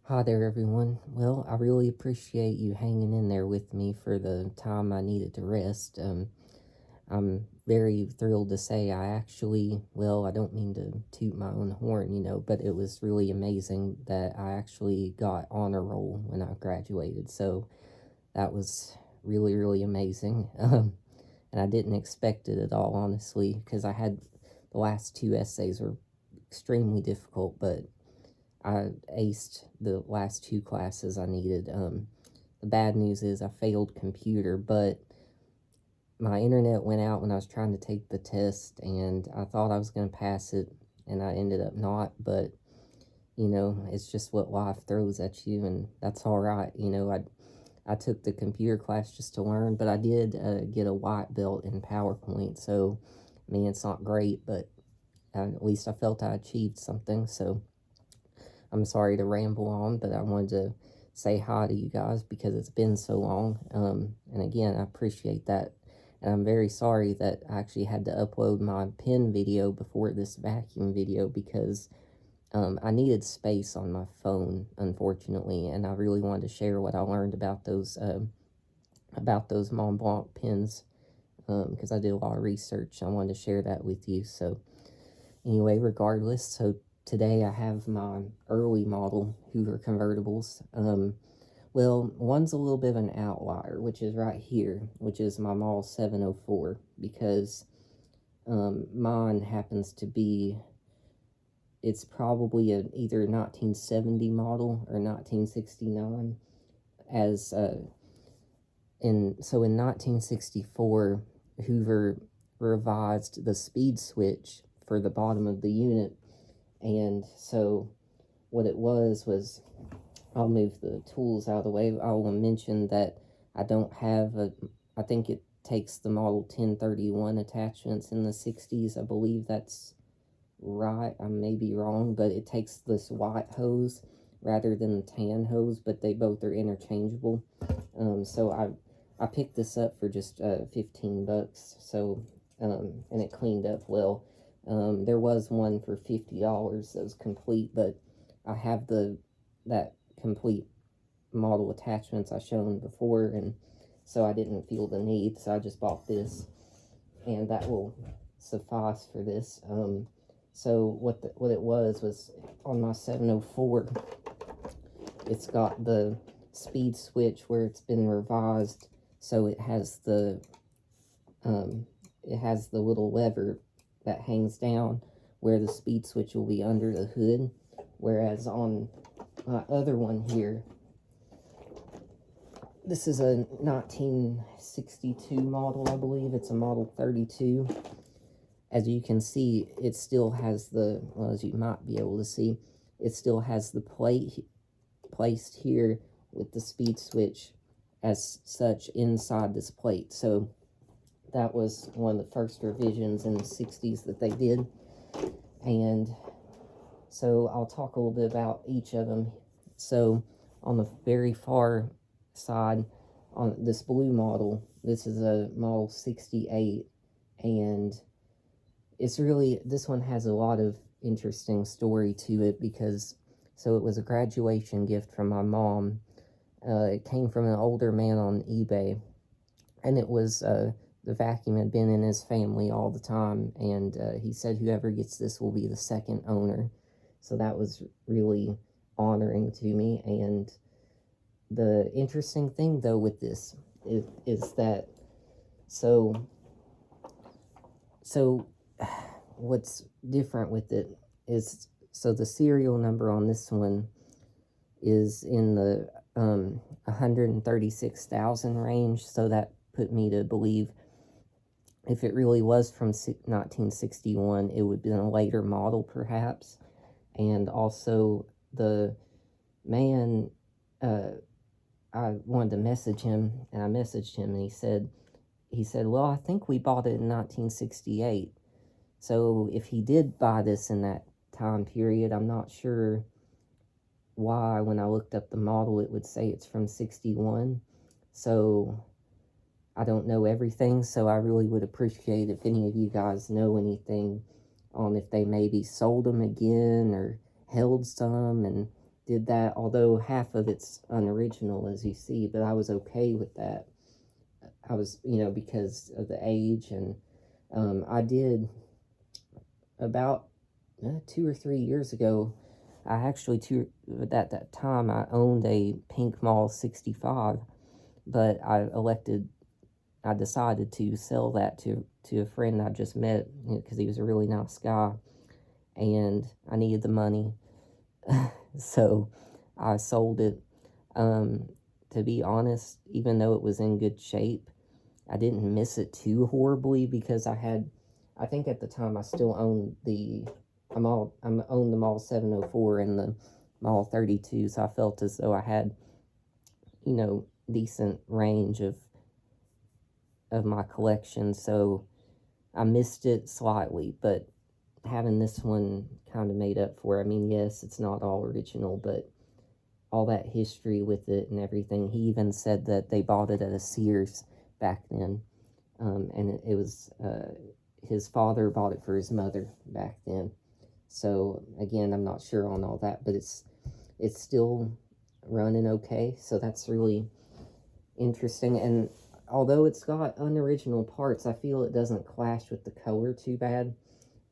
Hi there, everyone. Well, I really appreciate you hanging in there with me for the time I needed to rest. I'm very thrilled to say I don't mean to toot my own horn, but it was really amazing that I actually got honor roll when I graduated. So that was really, really amazing. And I didn't expect it at all, honestly, because I had the last two essays were extremely difficult, but I aced the last two classes I needed. The bad news is I failed computer, but my internet went out when I was trying to take the test, and I thought I was going to pass it, and I ended up not. But it's just what life throws at you, and that's all right. I took the computer class just to learn, but I did get a white belt in PowerPoint. So, I mean, it's not great, but at least I felt I achieved something. So I'm sorry to ramble on, but I wanted to say hi to you guys because it's been so long. And again, I appreciate that. And I'm very sorry that I actually had to upload my pen video before this vacuum video because I needed space on my phone, unfortunately, and I really wanted to share what I learned about those Mont Blanc pens because I did a lot of research. I wanted to share that with you. So anyway, regardless, so today I have my early model Hoover Convertibles. Well, one's a little bit of an outlier, which is right here, which is my Model 704, because mine happens to be, it's probably either 1970 model or 1969, as in 1964, Hoover revised the speed switch for the bottom of the unit, and so what it was I'll move the tools out of the way. I will mention that I don't have I think it takes the Model 1031 attachments in the 60s. I believe that's right. I may be wrong, but it takes this white hose rather than the tan hose, but they both are interchangeable. So I picked this up for just 15 bucks. So and it cleaned up well. There was one for $50 that was complete, but I have that complete model attachments I shown before, and so I didn't feel the need, so I just bought this, and that will suffice for this. So what it was on my 704, it's got the speed switch where it's been revised, so it has the little lever that hangs down where the speed switch will be under the hood, whereas on my other one here, this is a 1962 model, I believe. It's a Model 32. As you can see, it still has as you might be able to see, it still has the plate placed here with the speed switch as such inside this plate. So that was one of the first revisions in the 60s that they did. And so I'll talk a little bit about each of them. So on the very far side, on this blue model, this is a Model 68, and this one has a lot of interesting story to it because, so it was a graduation gift from my mom. It came from an older man on eBay, and it was, the vacuum had been in his family all the time, and he said whoever gets this will be the second owner. So that was really honoring to me. And the interesting thing, though, with this is that, so what's different with it is, so the serial number on this one is in the 136,000 range, so that put me to believe if it really was from 1961, it would be a later model, perhaps. And also, the man, I wanted to message him, and I messaged him, and he said, well, I think we bought it in 1968. So if he did buy this in that time period, I'm not sure why when I looked up the model it would say it's from 61. So I don't know everything, so I really would appreciate if any of you guys know anything on if they maybe sold them again or held some, and did that, although half of it's unoriginal, as you see, but I was okay with that. I was, because of the age, and I did about 2 or 3 years ago. I actually, at that time, I owned a pink Mall 65, but I decided to sell that to a friend I just met, because he was a really nice guy, and I needed the money. So I sold it. To be honest, even though it was in good shape, I didn't miss it too horribly, because I think at the time I still owned owned the Mall 704 and the Mall 32, so I felt as though I had, decent range of my collection, so I missed it slightly, but having this one kind of made up for it. I mean, yes, it's not all original, but all that history with it and everything. He even said that they bought it at a Sears back then, and it was his father bought it for his mother back then. So again, I'm not sure on all that, but it's still running okay. So that's really interesting. And although it's got unoriginal parts, I feel it doesn't clash with the color too bad.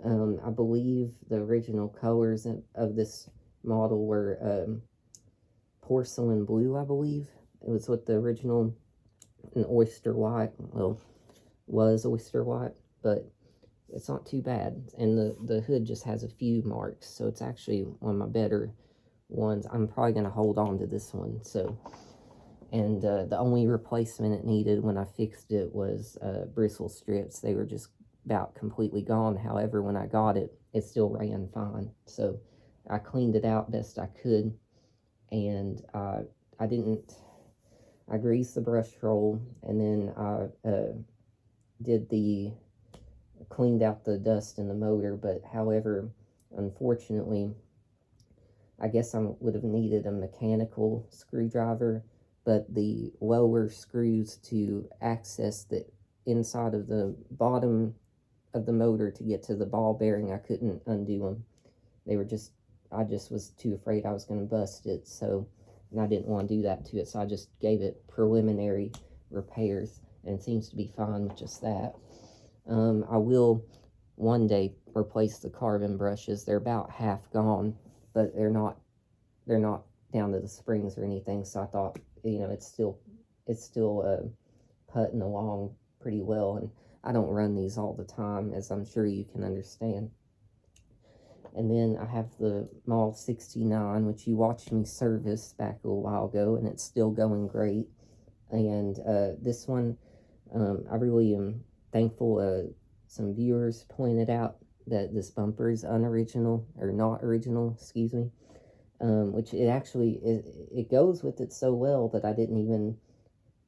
I believe the original colors of this model were porcelain blue, I believe. It was what the original, an oyster white, well, was oyster white, but it's not too bad. And the hood just has a few marks, so it's actually one of my better ones. I'm probably going to hold on to this one. So, and the only replacement it needed when I fixed it was bristle strips. They were just about completely gone. However, when I got it, it still ran fine. So I cleaned it out best I could, and I didn't. I greased the brush roll, and then I cleaned out the dust in the motor. But however, unfortunately, I guess I would have needed a mechanical screwdriver, but the lower screws to access the inside of the bottom of the motor to get to the ball bearing, I couldn't undo them. I just was too afraid I was going to bust it, and I didn't want to do that to it, so I just gave it preliminary repairs, and it seems to be fine with just that. I will one day replace the carbon brushes. They're about half gone, but they're not down to the springs or anything, so I thought, it's still putting along pretty well, and I don't run these all the time, as I'm sure you can understand. And then I have the Mall 69, which you watched me service back a little while ago, and it's still going great. And this one, I really am thankful. Some viewers pointed out that this bumper is unoriginal, or not original, excuse me. Which it goes with it so well that I didn't even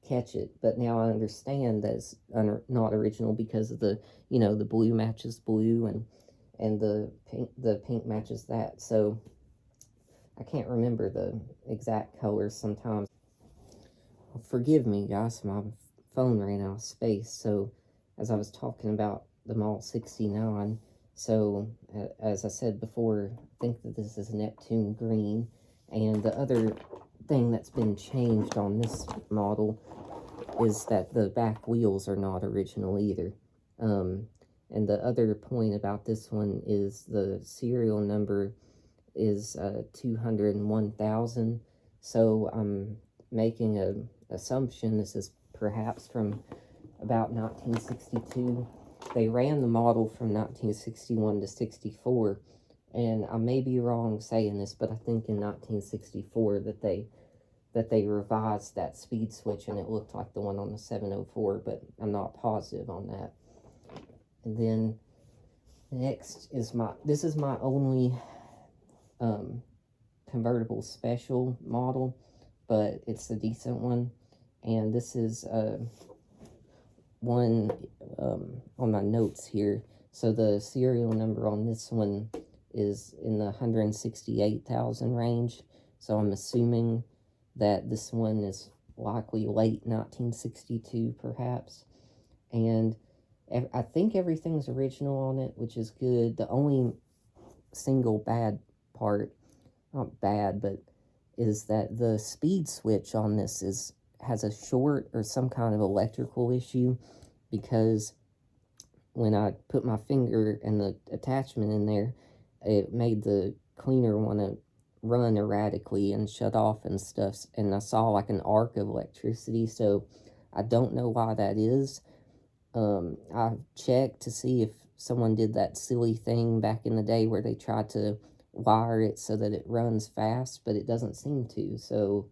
catch it. But now I understand that it's not original, because of the blue matches blue, and the pink matches that. So I can't remember the exact colors sometimes. Forgive me, guys, my phone ran out of space. So as I was talking about the Mall 69, so as I said before, I think that this is Neptune green. And the other thing that's been changed on this model is that the back wheels are not original either. And the other point about this one is the serial number is 201,000. So I'm making a assumption this is perhaps from about 1962. They ran the model from 1961 to 64, and I may be wrong saying this, but I think in 1964 that they revised that speed switch, and it looked like the one on the 704, but I'm not positive on that. And then next is this is my only convertible special model, but it's a decent one. And this is one on my notes here. So the serial number on this one is in the 168,000 range. So I'm assuming that this one is likely late 1962, perhaps. And I think everything's original on it, which is good. The only single bad part not bad, but is that the speed switch on this has a short or some kind of electrical issue, because when I put my finger and the attachment in there, it made the cleaner want to run erratically and shut off and stuff, and I saw like an arc of electricity, so I don't know why that is. I checked to see if someone did that silly thing back in the day where they tried to wire it so that it runs fast, but it doesn't seem to, so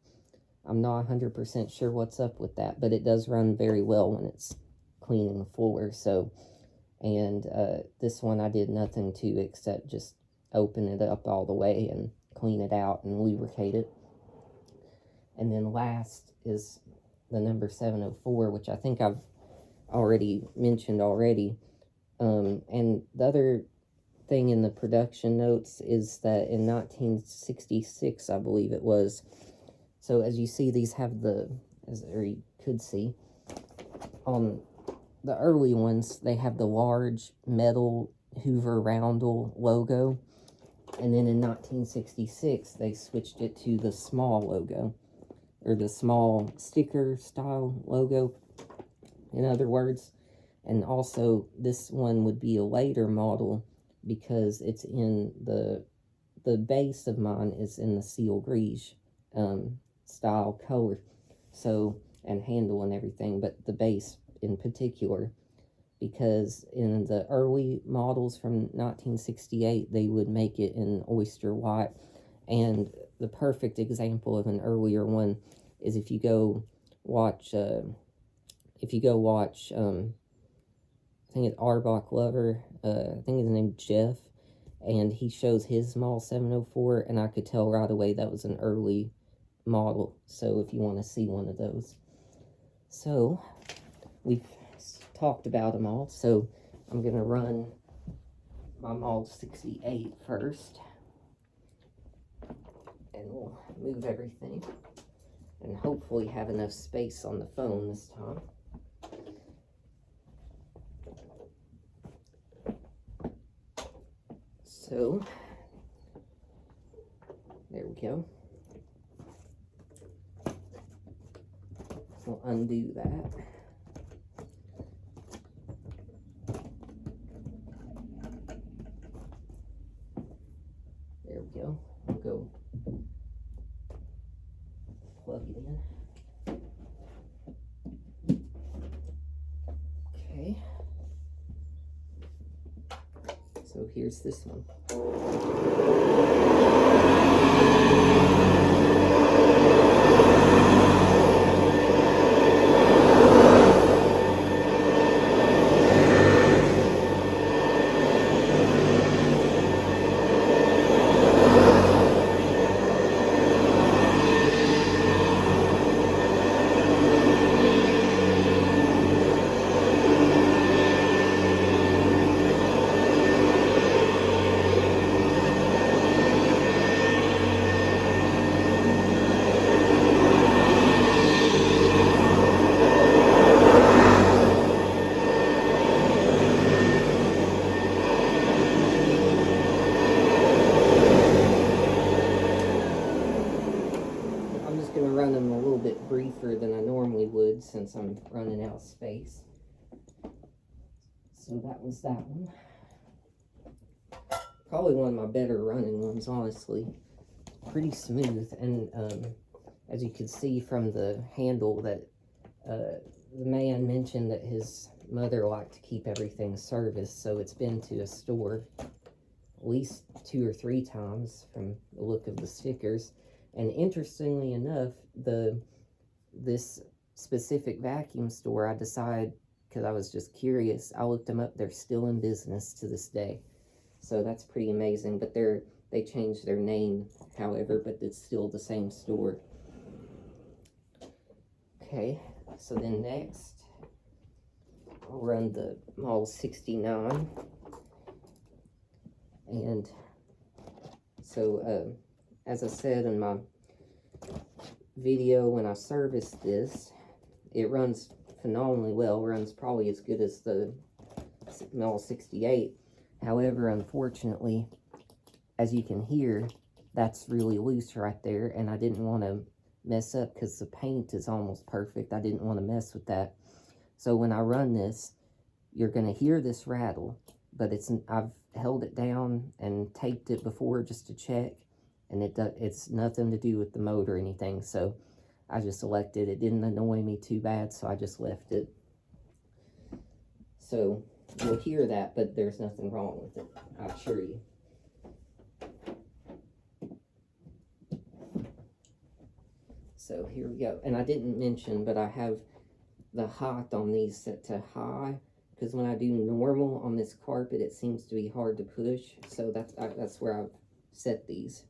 I'm not 100% sure what's up with that, but it does run very well when it's cleaning the floor. So, and this one I did nothing to except just open it up all the way and clean it out and lubricate it. And then last is the number 704, which I think I've already mentioned already. And the other thing in the production notes is that in 1966, I believe it was, so as you see, these have or you could see, on the early ones, they have the large metal Hoover Roundel logo, and then in 1966, they switched it to the small logo, or the small sticker style logo, in other words. And also, this one would be a later model because it's in the base of mine is in the seal grise style color, so, and handle and everything, but the base in particular, because in the early models from 1968 they would make it in oyster white. And the perfect example of an earlier one is if you go watch I think it's Arbach Lover, I think his name's Jeff, and he shows his small 704, and I could tell right away that was an early model, so if you want to see one of those. So, we've talked about them all, so I'm going to run my Model 68 first, and we'll move everything, and hopefully have enough space on the phone this time. So, there we go. We'll undo that. There we go. We'll go plug it in. Okay. So here's this one. Briefer than I normally would since I'm running out of space. So that was that one. Probably one of my better running ones, honestly. Pretty smooth, and as you can see from the handle that the man mentioned that his mother liked to keep everything serviced, so it's been to a store at least 2 or 3 times from the look of the stickers. And interestingly enough, this specific vacuum store, I decided, because I was just curious, I looked them up, they're still in business to this day. So that's pretty amazing, but they changed their name, however, but it's still the same store. Okay, so then next, I'll run the Model 69. And so, as I said in my video, when I serviced this, it runs phenomenally well, runs probably as good as the Model 68. However, unfortunately, as you can hear, that's really loose right there, and I didn't want to mess up because the paint is almost perfect. I didn't want to mess with that. So when I run this, you're going to hear this rattle, but I've held it down and taped it before just to check, and it's nothing to do with the motor or anything. So I just left it. It didn't annoy me too bad, so I just left it. So you'll hear that, but there's nothing wrong with it, I assure you. So here we go. And I didn't mention, but I have the height on these set to high, because when I do normal on this carpet, it seems to be hard to push. So that's where I've set these.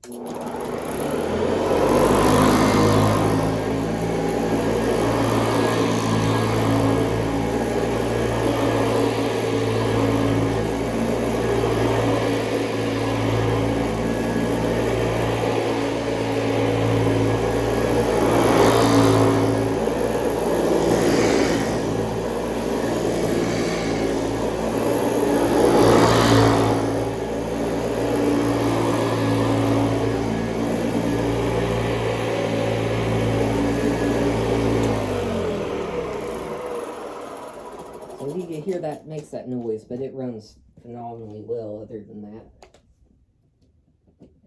So you hear that makes that noise, but it runs phenomenally well other than that.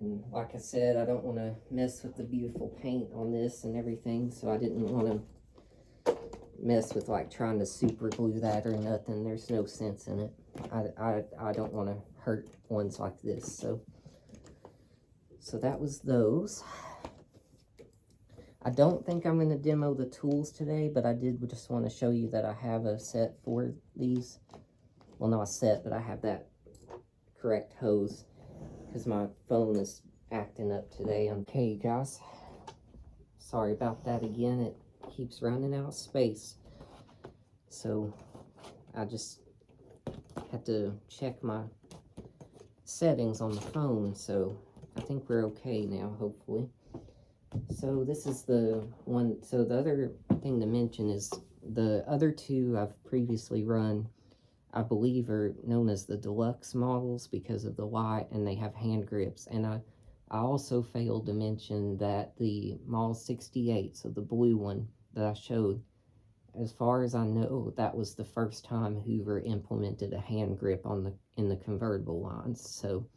And like I said, I don't want to mess with the beautiful paint on this and everything, so I didn't want to mess with like trying to super glue that or nothing. There's no sense in it. I don't want to hurt ones like this. So that was those. I don't think I'm going to demo the tools today, but I did just want to show you that I have a set for these. Well, not a set, but I have that correct hose because my phone is acting up today. Okay, guys. Sorry about that again. It keeps running out of space. So I just had to check my settings on the phone. So I think we're okay now, hopefully. So this is the one. So the other thing to mention is the other two I've previously run, I believe, are known as the deluxe models because of the light, and they have hand grips. And I also failed to mention that the Model 68, so the blue one that I showed, as far as I know, that was the first time Hoover implemented a hand grip in the convertible lines. So,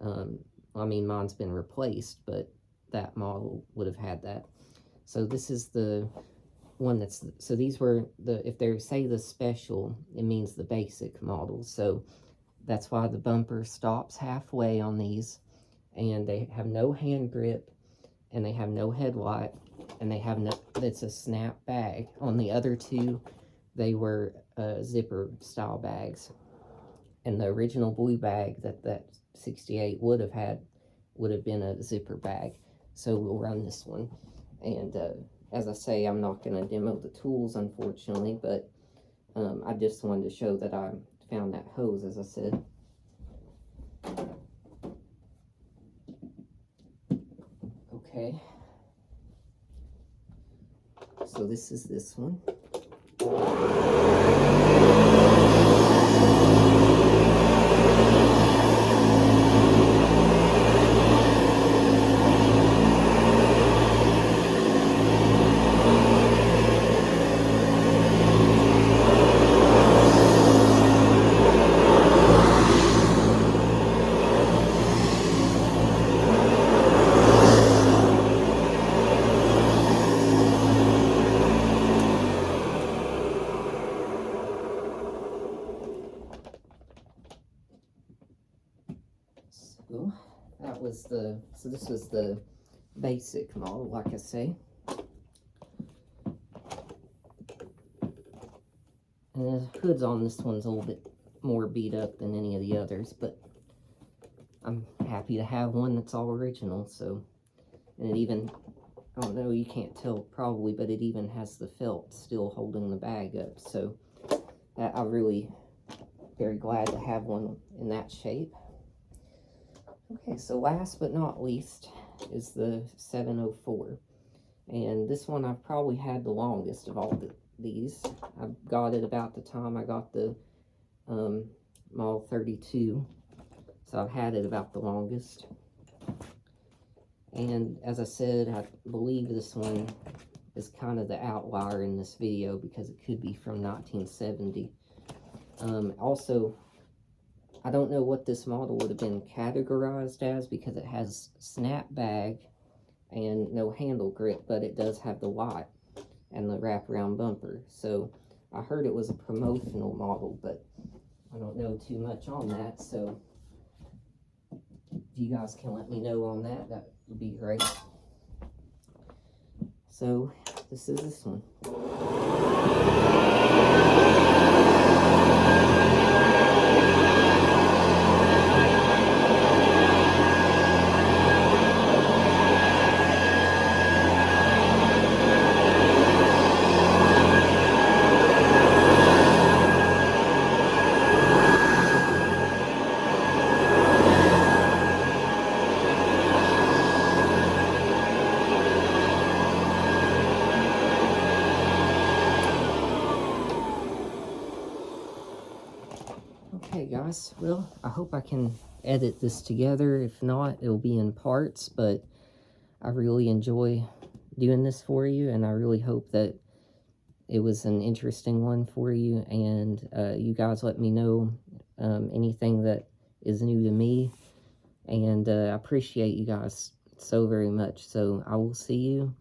I mean, mine's been replaced, but that model would have had that. So this is the one so these were if they say the special, it means the basic model. So that's why the bumper stops halfway on these, and they have no hand grip, and they have no headlight, and they have it's a snap bag. On the other two, they were zipper style bags, and the original blue bag that 68 would have been a zipper bag. So we'll run this one, and as I say, I'm not going to demo the tools, unfortunately, but I just wanted to show that I found that hose, as I said. Okay. So this is this one. So this was the basic model, like I say. And the hoods on this one's a little bit more beat up than any of the others, but I'm happy to have one that's all original. So, and it even, I don't know, you can't tell probably, but it even has the felt still holding the bag up. So I'm really very glad to have one in that shape. Okay, so last but not least is the 704. And this one I've probably had the longest of all these. I got it about the time I got the Model 32. So I've had it about the longest. And as I said, I believe this one is kind of the outlier in this video because it could be from 1970. Also, I don't know what this model would have been categorized as because it has snap bag and no handle grip, but it does have the light and the wraparound bumper. So I heard it was a promotional model, but I don't know too much on that. So if you guys can let me know on that, that would be great. So this is this one. Okay guys, well, I hope I can edit this together. If not, it'll be in parts, but I really enjoy doing this for you, and I really hope that it was an interesting one for you, and you guys let me know anything that is new to me, and I appreciate you guys so very much. So I will see you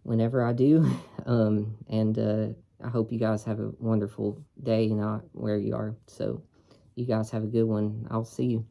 whenever I do, and I hope you guys have a wonderful day, not where you are. So you guys have a good one. I'll see you.